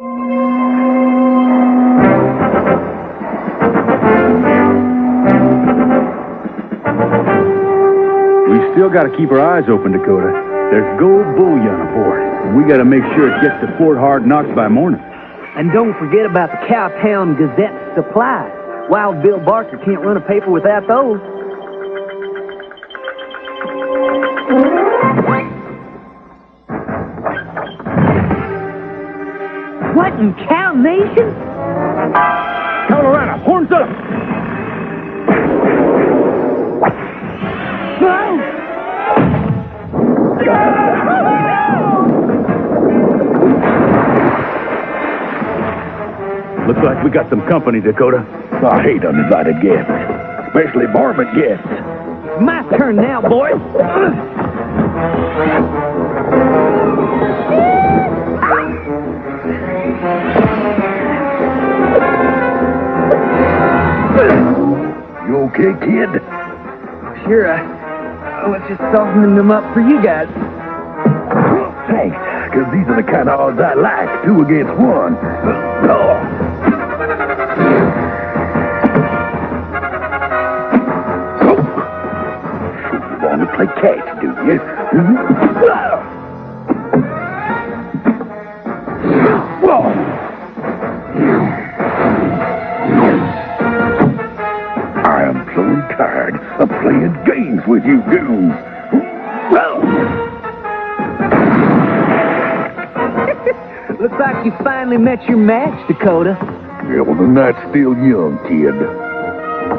We still got to keep our eyes open, Dakota. There's gold bullion aboard. We got to make sure it gets to Fort Hard Knocks by morning. And don't forget about the Cowtown Gazette supplies. Wild Bill Barker can't run a paper without those. What in Cow Nation? Colorado, horns up! Looks like we got some company, Dakota. I hate uninvited guests, especially varmint guests. My turn now, boys. You okay, kid? Sure, I was just softening them up for you guys. Thanks, because these are the kind of odds I like, 2 against 1. You want to play catch, do you? I am so tired of playing games with you goons. Looks like you finally met your match, Dakota. Yeah, well, the night's still young, kid.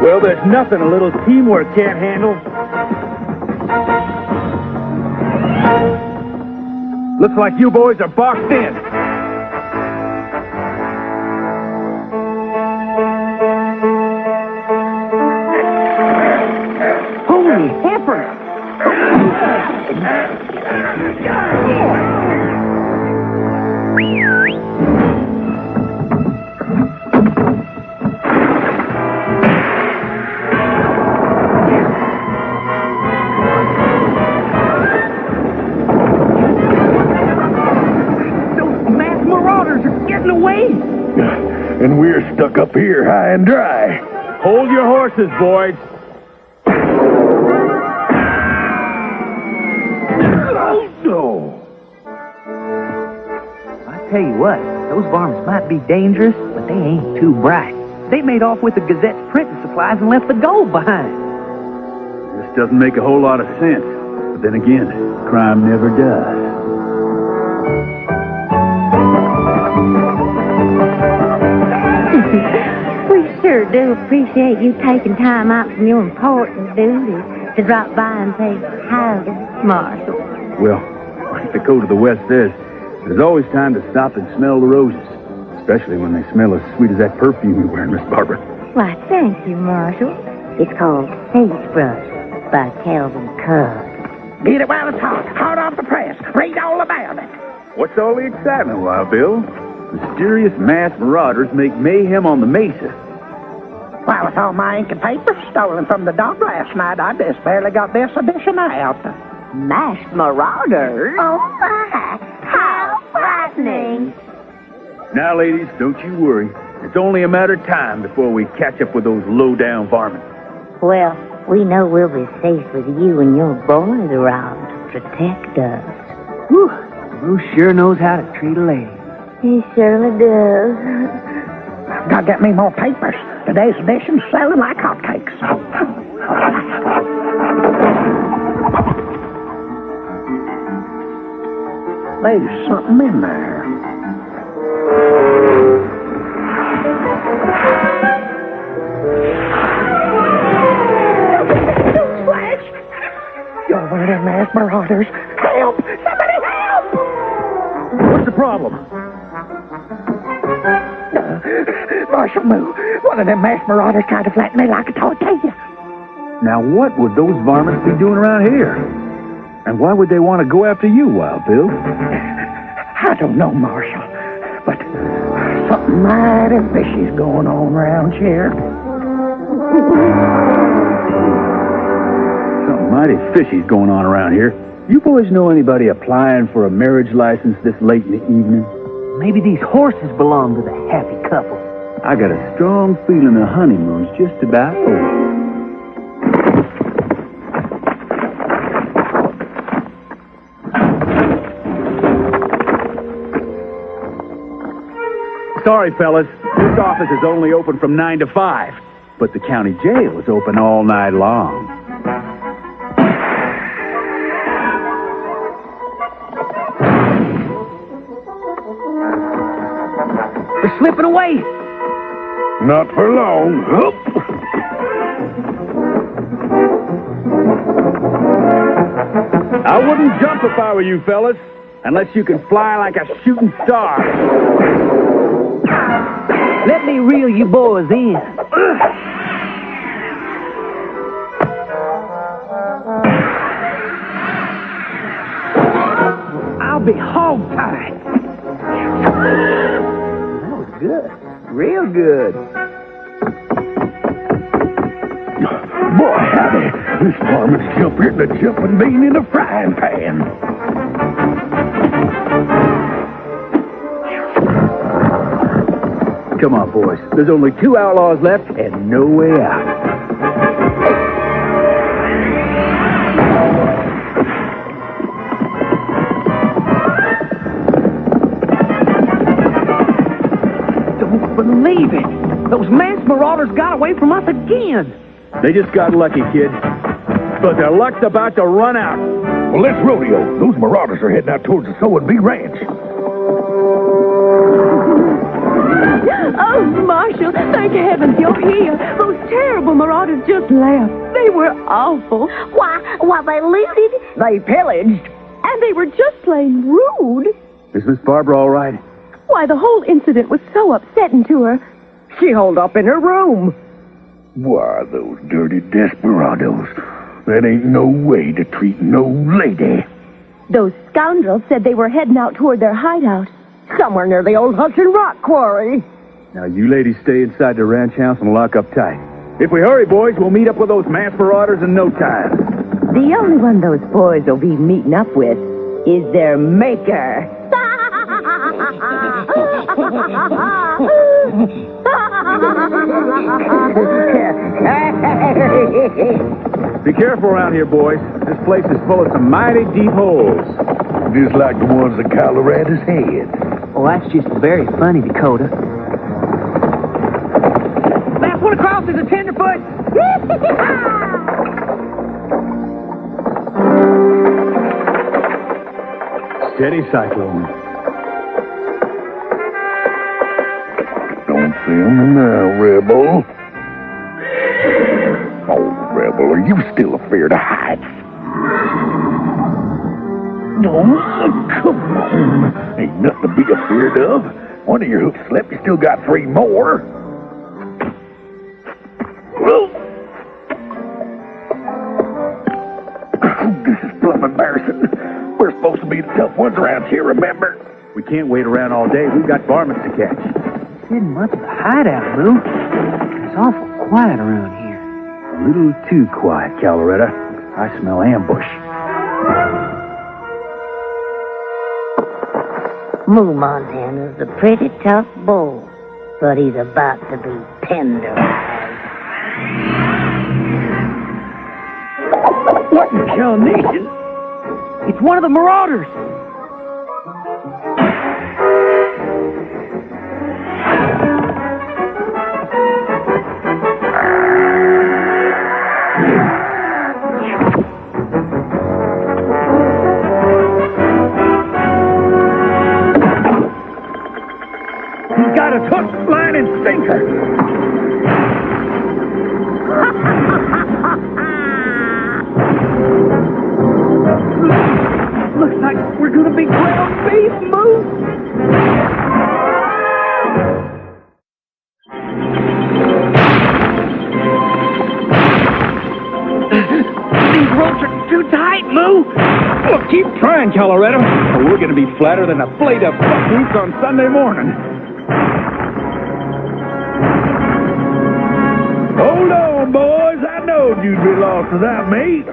Well, there's nothing a little teamwork can't handle. Looks like you boys are boxed in. Holy heifer! And we're stuck up here high and dry. Hold your horses, boys. Oh, no. I tell you what, those varmints might be dangerous, but they ain't too bright. They made off with the Gazette's printing supplies and left the gold behind. This doesn't make a whole lot of sense. But then again, crime never does. We sure do appreciate you taking time out from your important duties to drop by and say howdy, Marshal. Well, like Dakota the West says, there's always time to stop and smell the roses. Especially when they smell as sweet as that perfume you're wearing, Miss Barbara. Why, thank you, Marshal. It's called Sagebrush by Calvin Cobb. Get it while it's hot. Hot off the press. Read all about it. What's all the excitement, Wild Bill? Mysterious masked marauders make mayhem on the Mesa. Well, with all my ink and paper stolen from the dock last night, I just barely got this edition out. Masked marauders? Oh, my. How frightening. Now, ladies, don't you worry. It's only a matter of time before we catch up with those low-down varmints. Well, we know we'll be safe with you and your boys around to protect us. Whew, Bruce sure knows how to treat a lady. He surely does. Gotta get me more papers. Today's edition's selling like hotcakes. There's something in there. You're one of them masked marauders. Help! Somebody help! What's the problem? Marshal Moo, one of them masked marauders tried to flatten me like a tortilla. Now, what would those varmints be doing around here? And why would they want to go after you, Wild Bill? I don't know, Marshal, but something mighty fishy's going on around here. Something mighty fishy's going on around here. You boys know anybody applying for a marriage license this late in the evening? Maybe these horses belong to the happy couple. I got a strong feeling the honeymoon's just about over. Sorry, fellas. This office is only open from 9 to 5. But the county jail is open all night long. They're slipping away. Not for long. Hup. I wouldn't jump if I were you, fellas, unless you can fly like a shooting star. Let me reel you boys in. I'll be hog-tied. That was good. Real good. Boy, howdy. This varmint's jumpier than a jumping bean in a frying pan. Come on, boys. There's only 2 outlaws left and no way out. Don't believe it. Those masked marauders got away from us again. They just got lucky, kid. But their luck's about to run out. Well, let's rodeo. Those marauders are heading out towards the S02E09 ranch. Oh, Marshal, thank heavens you're here. Those terrible marauders just left. They were awful. Why, they looted? They pillaged. And they were just plain rude. Is Miss Barbara all right? Why, the whole incident was so upsetting to her. She holed up in her room. Why, those dirty desperados. That ain't no way to treat no lady. Those scoundrels said they were heading out toward their hideout. Somewhere near the old Hudson Rock quarry. Now, you ladies stay inside the ranch house and lock up tight. If we hurry, boys, we'll meet up with those masked marauders in no time. The only one those boys will be meeting up with is their maker. Be careful around here, boys. This place is full of some mighty deep holes. Just like the ones that Colorado's had. Oh, that's just very funny, Dakota. Last one across is a tenderfoot. Steady, Cyclone. Don't film me now, Rebel. Oh, Rebel, are you still afraid of heights? Oh, come on. Ain't nothing to be afraid of. One of your hooves slipped, you still got 3 more. Oh, this is plumb embarrassing. We're supposed to be the tough ones around here, remember? We can't wait around all day. We've got varmints to catch. This isn't much of a hideout, Lou. It's awful quiet around here. A little too quiet, Colorado. I smell ambush. Moo Montana's a pretty tough bull, but he's about to be tenderized. What in Nation? It's one of the marauders. He's got us hook, line, and sinker. Looks like we're gonna be ground beef, Moo. These ropes are too tight, Moo. Well, keep trying, Colorado. Or we're going to be flatter than a plate of buckwheat on Sunday morning. Hold on, boys. I knowed you'd be lost without me.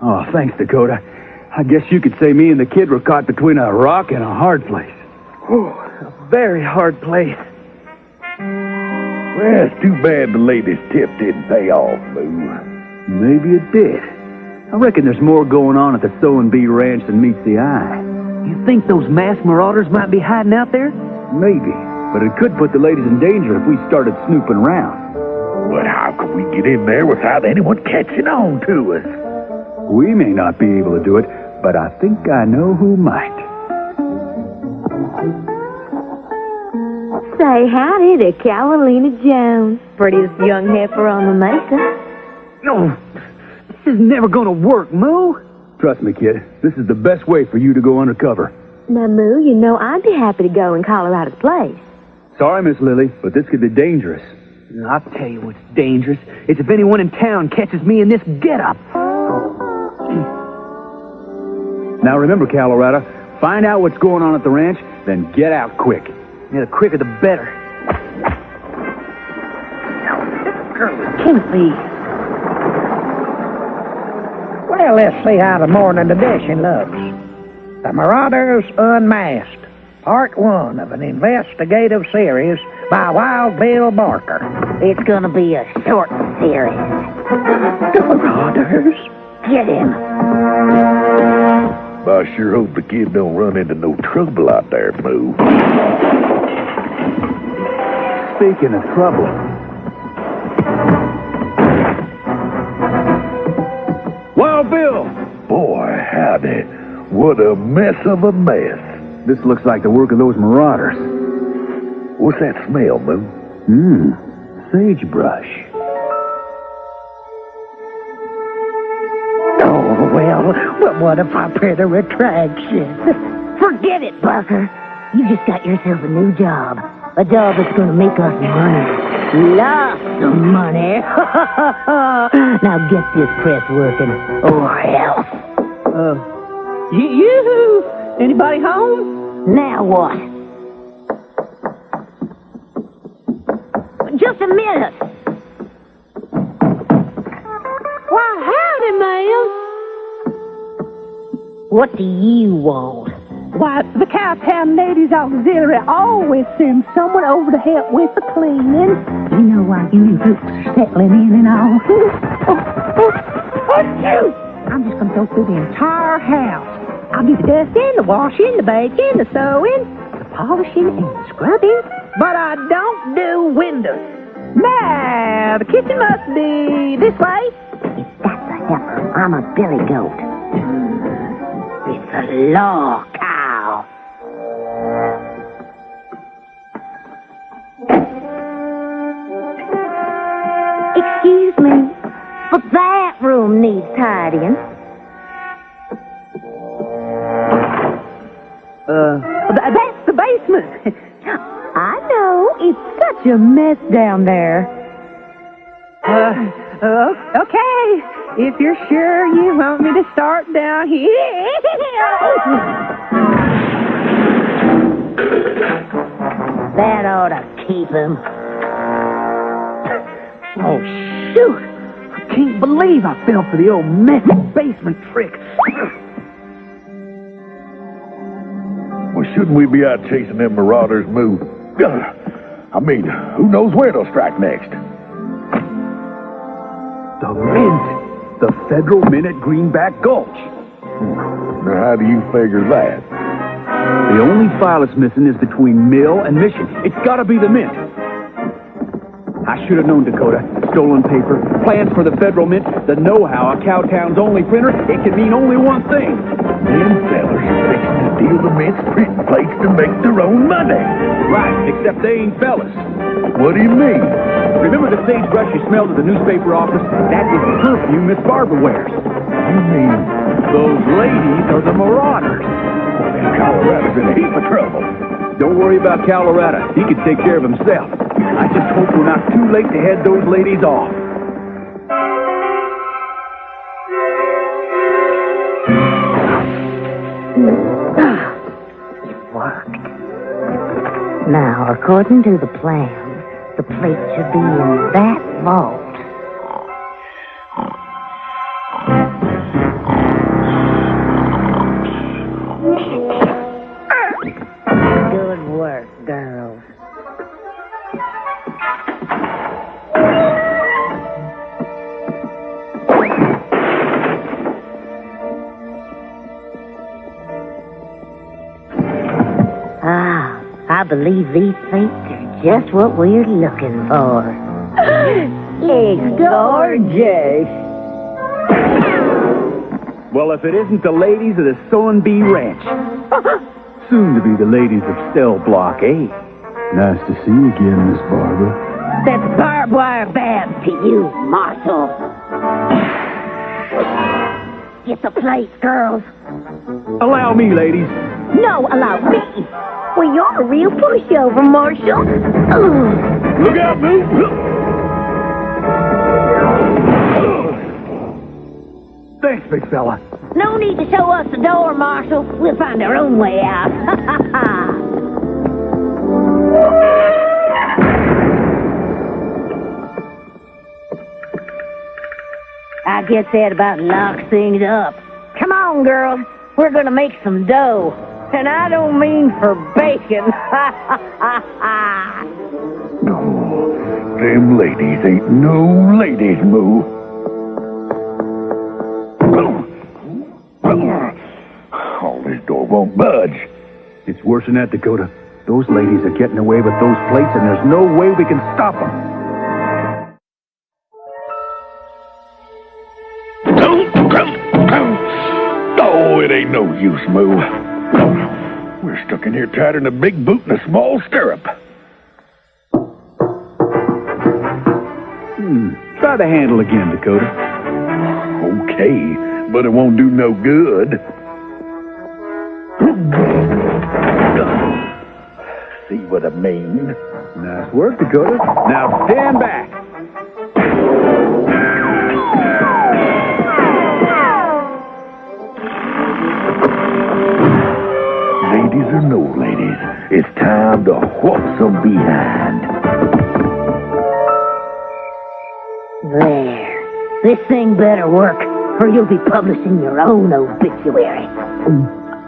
Oh, thanks, Dakota. I guess you could say me and the kid were caught between a rock and a hard place. Oh, a very hard place. Well, it's too bad the lady's tip didn't pay off, Moo. Maybe it did. I reckon there's more going on at the S02E09 ranch than meets the eye. You think those masked marauders might be hiding out there? Maybe. But it could put the ladies in danger if we started snooping around. But how could we get in there without anyone catching on to us? We may not be able to do it, but I think I know who might. Say howdy to Carolina Jones, prettiest young heifer on the Mesa. No, this is never gonna work, Moo. Trust me, kid. This is the best way for you to go undercover. Now, Moo, you know I'd be happy to go in Colorado's place. Sorry, Miss Lily, but this could be dangerous. I'll tell you what's dangerous. It's if anyone in town catches me in this getup. Now remember, Colorado, find out what's going on at the ranch, then get out quick. Yeah, the quicker the better. Can't be. Well, let's see how the morning edition looks. The Marauders Unmasked, Part 1 of an investigative series by Wild Bill Barker. It's gonna be a short series. The Marauders? Get him. I sure hope the kid don't run into no trouble out there, Moo. Speaking of trouble. Wild Bill! Boy, howdy. What a mess of a mess. This looks like the work of those marauders. What's that smell, Moo? Sagebrush. Oh, well, but what if I pay the retraction? Forget it, Barker. You just got yourself a new job. A job that's gonna make us money. Lots of money. Now get this press working, or else. You? Anybody home? Now what? Just a minute. Why, howdy, ma'am. What do you want? Why, the Cowtown Ladies Auxiliary always sends someone over to help with the cleaning. You know why you folks are settling in and all. I'm just going to go through the entire house. I'll do the dusting, the washing, the baking, the sewing, the polishing, and the scrubbing. But I don't do windows. Now, the kitchen must be this way. If that's a heifer, I'm a billy goat. It's a law cow. Excuse me, but that room needs tidying. That's the basement. I know, it's such a mess down there. Okay. If you're sure you want me to start down here. That ought to keep him. Oh, shoot! I can't believe I fell for the old messy basement trick. Well, shouldn't we be out chasing them marauders, Moo? I mean, who knows where they'll strike next? The Mint. The Federal Mint at Greenback Gulch. Now, how do you figure that? The only file it's missing is between Mill and Mission. It's gotta be the Mint. I should have known, Dakota. Stolen paper, plans for the Federal Mint, the know-how of Cowtown's only printer. It can mean only one thing. Them fellas are fixing to deal the Mint's printing plates to make their own money. Right, except they ain't fellas. What do you mean? Remember the sagebrush you smelled at the newspaper office? That is the perfume Miss Barbara wears. You mean Those ladies are the marauders. Colorado's in a heap of trouble? Don't worry about Colorado. He can take care of himself. I just hope we're not too late to head those ladies off. locked. Now, according to the plan, the plate should be in that vault. Good work, girls. Ah, I believe these plates are just what we're looking for. It's gorgeous. Well, if it isn't the ladies of the Sullen Bee Ranch. Soon to be the ladies of Cell Block A. Nice to see you again, Miss Barbara. That's barbed wire babs to you, Marshal. Get the plates, girls. Allow me, ladies. No, allow me. Well, you're a real pushover, Marshal. Look out, Moo! Thanks, big fella. No need to show us the door, Marshal. We'll find our own way out. I guess that about locks things up. Come on, girls. We're gonna make some dough. And I don't mean for bacon. No, them ladies ain't no ladies, Moo. Oh, this door won't budge. It's worse than that, Dakota. Those ladies are getting away with those plates, and there's no way we can stop them. Oh, it ain't no use, Moo. We're stuck in here tighter than a big boot in a small stirrup. Try the handle again, Dakota. Okay, but it won't do no good. See what I mean? Nice work, Dakota. Now stand back. Ladies or no ladies, it's time to whoop some behind. There. This thing better work, or you'll be publishing your own obituary.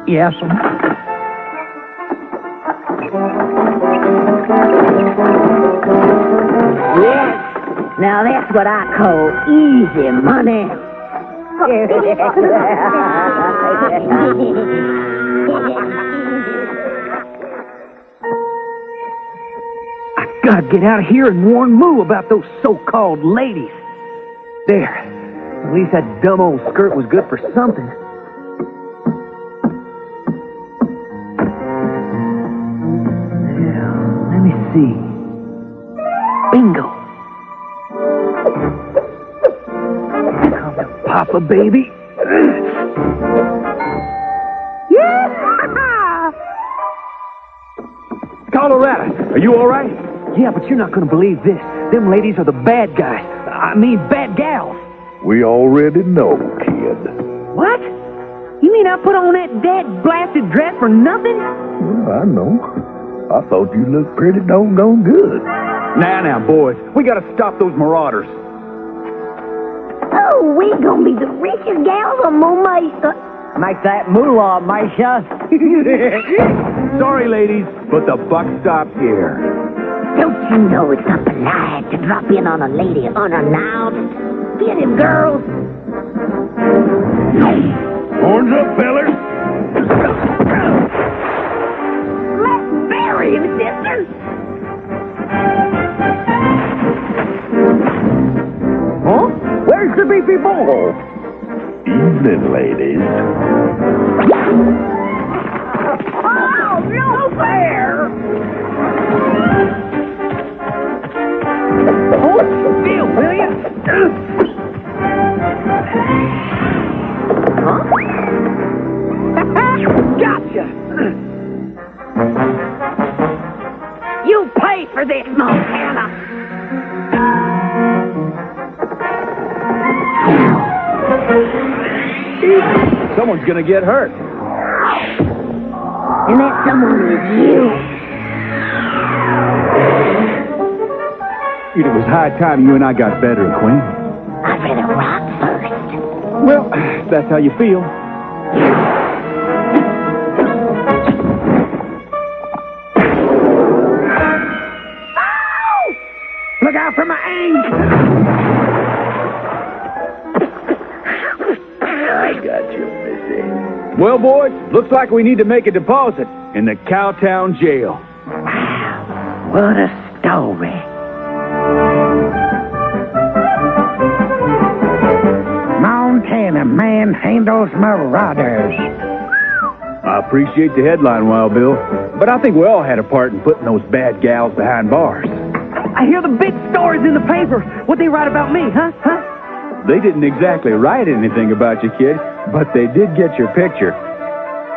Yes, Yes. Now that's what I call easy money. I gotta get out of here and warn Moo about those so-called ladies. There. At least that dumb old skirt was good for something. Now, let me see. Bingo. Come to Papa, baby. Colorado, are you all right? Yeah, but you're not gonna believe this. Them ladies are the bad guys. I mean, bad gals. We already know, kid. What? You mean I put on that dead blasted dress for nothing? Well, I know. I thought you looked pretty doggone good. Now, boys, we gotta stop those marauders. Oh, we gonna be the richest gals on Mesa. Make that moolah, Mesa. Sorry, ladies, but the buck stops here. Don't you know it's up polite to drop in on a lady unannounced? Get him, girls. Horns up, fellers. Let's bury him, sister. Huh? Where's the beefy ball? Evening, ladies. Oh, no fair! Hold still, will you? Huh? Gotcha! You pay for this, Montana! Someone's gonna get hurt. And that someone is you. It was high time you and I got better acquainted. I'd rather rock first. Well, if that's how you feel. Look out for my ink! I got you, Missy. Well, boys, looks like we need to make a deposit in the Cowtown jail. What a story. Montana man handles marauders. I appreciate the headline, Wild Bill, but I think we all had a part in putting those bad gals behind bars. I hear the big stories in the paper. What they write about me, huh? They didn't exactly write anything about you, kid, but they did get your picture.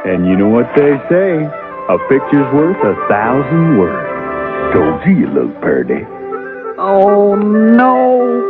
And you know what they say? A picture's worth 1,000 words. Told you look pretty. Oh, no.